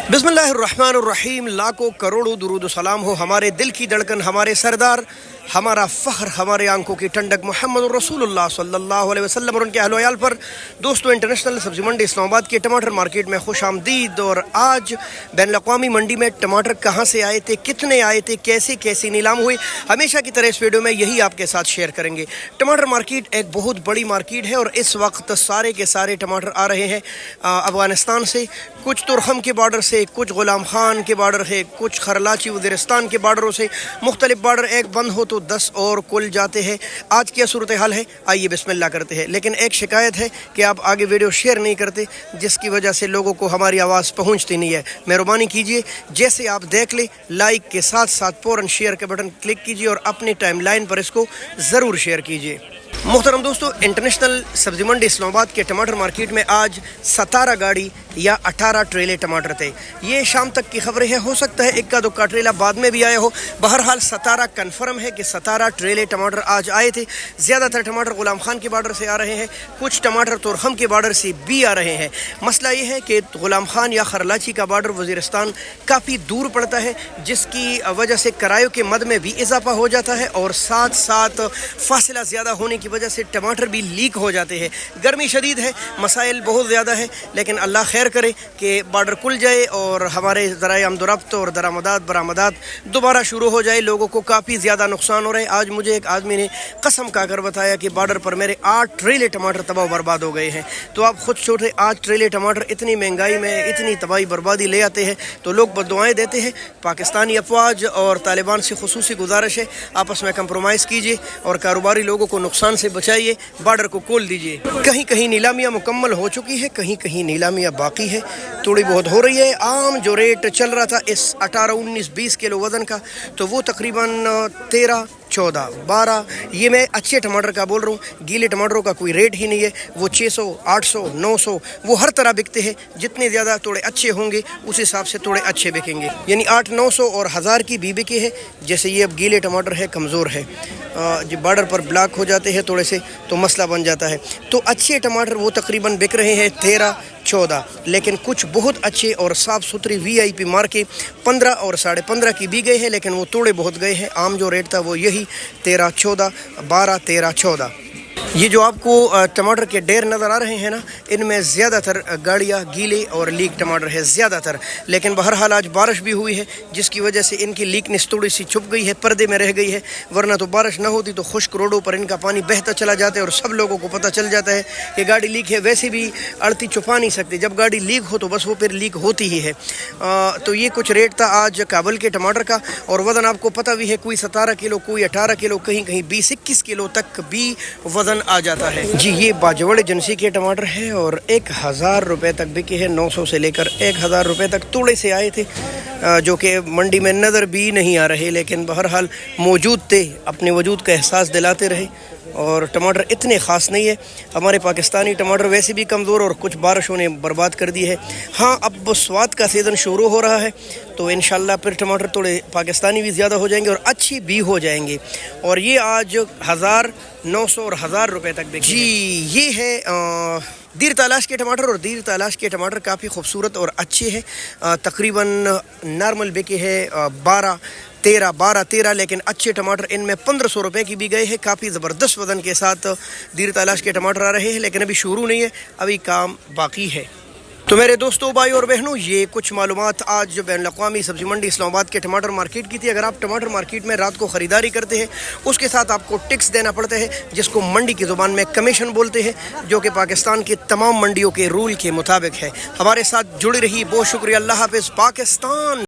बिस्मिल्लाहिर्रहमानिर्रहीम। लाखों करोड़ों दुरूद सलाम हो हमारे दिल की धड़कन, हमारे सरदार, हमारा फ़ख्र, हमारे आंखों की ठंडक मोहम्मद रसूलुल्लाह सल्लल्लाहु अलैहि वसल्लम और उनके अहल व अयाल पर। दोस्तों, इंटरनेशनल सब्ज़ी मंडी इस्लामाबाद के टमाटर मार्केट में खुश आमदीद। और आज बैन अक़वामी मंडी में टमाटर कहाँ से आए थे, कितने आए थे, कैसे कैसे नीलाम हुए, हमेशा की तरह इस वीडियो में यही आपके साथ शेयर करेंगे। टमाटर मार्केट एक बहुत बड़ी मार्केट है और इस वक्त सारे के सारे टमाटर आ रहे हैं अफ़गानिस्तान से, कुछ तुरखम के बॉर्डर से, कुछ गुलाम खान के बॉर्डर है, कुछ खरलाची वज़ीरिस्तान के बॉर्डरों से। मुख्तलिफ बॉर्डर एक बंद हो तो 10 और कुल जाते हैं। आज क्या सूरत हाल है, आइए बिस्मिल्लाह करते हैं। लेकिन एक शिकायत है कि आप आगे वीडियो शेयर नहीं करते, जिसकी वजह से लोगों को हमारी आवाज़ पहुंचती नहीं है। मेहरबानी कीजिए, जैसे आप देख ले लाइक के साथ साथ फ़ौरन शेयर के बटन क्लिक कीजिए और अपनी टाइम लाइन पर इसको ज़रूर शेयर कीजिए। मोहतरम दोस्तों, इंटरनेशनल सब्ज़ी मंडी इस्लामाबाद के टमाटर मार्केट में आज 17 गाड़ी या 18 ट्रेले टमाटर थे। ये शाम तक की खबरें हैं, हो सकता है इक्का दुक्का ट्रेला बाद में भी आया हो। बहरहाल 17 कन्फर्म है कि 17 ट्रेले टमाटर आज आए थे। ज़्यादातर टमाटर गुलाम खान के बॉर्डर से आ रहे हैं, कुछ टमाटर तुरखम के बॉर्डर से भी आ रहे हैं। मसला ये है कि गुलाम खान या खरलाची का बॉर्डर वज़ीरिस्तान काफ़ी दूर पड़ता है, जिसकी वजह से किरायों के मद में भी इजाफा हो जाता है और साथ साथ फासला ज़्यादा होने की वजह से टमाटर भी लीक हो जाते हैं। गर्मी शदीद है, मसाइल बहुत ज़्यादा है, लेकिन अल्लाह खैर करे कि बॉर्डर खुल जाए और हमारे ज़राए आमदोरफ्त और दरामदात बरामदात दोबारा शुरू हो जाए। लोगों को काफ़ी ज़्यादा नुकसान हो रहा है। आज मुझे एक आदमी ने कसम खाकर बताया कि बॉर्डर पर मेरे 8 ट्रेले टमाटर तबाह बर्बाद हो गए हैं। तो आप खुद सोचें, 8 ट्रेले टमाटर इतनी महंगाई में इतनी तबाही बर्बादी ले आते हैं तो लोग बद्दुआएं देते हैं। पाकिस्तानी अफवाज और तालिबान से खुसूसी गुजारिश है, आपस में कंप्रोमाइज़ कीजिए और कारोबारी लोगों को नुकसान से बचाइए, बॉर्डर को खोल दीजिए। कहीं कहीं नीलामियाँ मुकम्मल हो चुकी है, कहीं कहीं नीलामियाँ बाकी है, थोड़ी बहुत हो रही है। आम जो रेट चल रहा था इस 18, 19, 20 किलो वज़न का, तो वो तकरीबन 13, 14, 12, ये मैं अच्छे टमाटर का बोल रहा हूँ। गीले टमाटरों का कोई रेट ही नहीं है। वो 600, 800, 900 वो हर तरह बिकते हैं। जितने ज़्यादा थोड़े अच्छे होंगे उस हिसाब से थोड़े अच्छे बिकेंगे, यानी 800, 900 और 1000 की भी बिके है। जैसे ये अब गीले टमाटर है, कमज़ोर है, जब बॉर्डर पर ब्लॉक हो जाते हैं थोड़े से तो मसला बन जाता है। तो अच्छे टमाटर वो तकरीबन बिक रहे हैं 13, 14, लेकिन कुछ बहुत अच्छे और साफ़ सुथरी VIP मार के 15 और 15.5 की भी गए हैं, लेकिन वो थोड़े बहुत गए हैं। आम जो रेट था वो यही 13, 14, 12, 13, 14। ये जो आपको टमाटर के ढेर नज़र आ रहे हैं ना, इनमें ज़्यादातर गाड़ियाँ गीले और लीक टमाटर है ज़्यादातर। लेकिन बहरहाल आज बारिश भी हुई है, जिसकी वजह से इनकी लीकनेस थोड़ी सी छुप गई है, पर्दे में रह गई है। वरना तो बारिश ना होती तो खुश्क रोडों पर इनका पानी बहता चला जाता है और सब लोगों को पता चल जाता है कि गाड़ी लीक है। वैसे भी अड़ती छुपा नहीं सकती, जब गाड़ी लीक हो तो बस वो फिर लीक होती ही है। तो ये कुछ रेट था आज काबुल के टमाटर का। और वज़न आपको पता भी है, कोई 17 किलो, कोई 18 किलो, कहीं कहीं 20-21 किलो तक भी वज़न आ जाता है जी। ये बाजवड़ एजेंसी के टमाटर है और 1000 रुपये तक बिके हैं। 900 से लेकर 1000 रुपये तक थोड़े से आए थे, जो कि मंडी में नज़र भी नहीं आ रहे, लेकिन बहरहाल मौजूद थे, अपने वजूद का एहसास दिलाते रहे। और टमाटर इतने ख़ास नहीं है। हमारे पाकिस्तानी टमाटर वैसे भी कमज़ोर और कुछ बारिशों ने बर्बाद कर दी है। हाँ, अब स्वाद का सीज़न शुरू हो रहा है तो इंशाल्लाह फिर टमाटर थोड़े पाकिस्तानी भी ज़्यादा हो जाएंगे और अच्छी भी हो जाएंगे। और ये आज 1000, 900 और 1000 रुपये तक बिके जी। ये है दीर तलाश के टमाटर और दीर तलाश के टमाटर काफ़ी खूबसूरत और अच्छे हैं। तकरीबन नॉर्मल बिके है 12, 13, लेकिन अच्छे टमाटर इनमें 1500 रुपये की भी गए हैं। काफ़ी ज़बरदस्त वज़न के साथ दीर तलाश के टमाटर आ रहे हैं, लेकिन अभी शुरू नहीं है, अभी काम बाकी है। तो मेरे दोस्तों, भाई और बहनों, ये कुछ मालूमात आज जो बैन अक़वामी सब्ज़ी मंडी इस्लामाबाद के टमाटर मार्केट की थी। अगर आप टमाटर मार्केट में रात को ख़रीदारी करते हैं, उसके साथ आपको टैक्स देना पड़ता है, जिसको मंडी की ज़ुबान में कमीशन बोलते हैं, जो कि पाकिस्तान की तमाम मंडियों के रूल के मुताबिक है। हमारे साथ जुड़ी रही, बहुत शुक्रिया। अल्लाह हाफ़िज़। पाकिस्तान।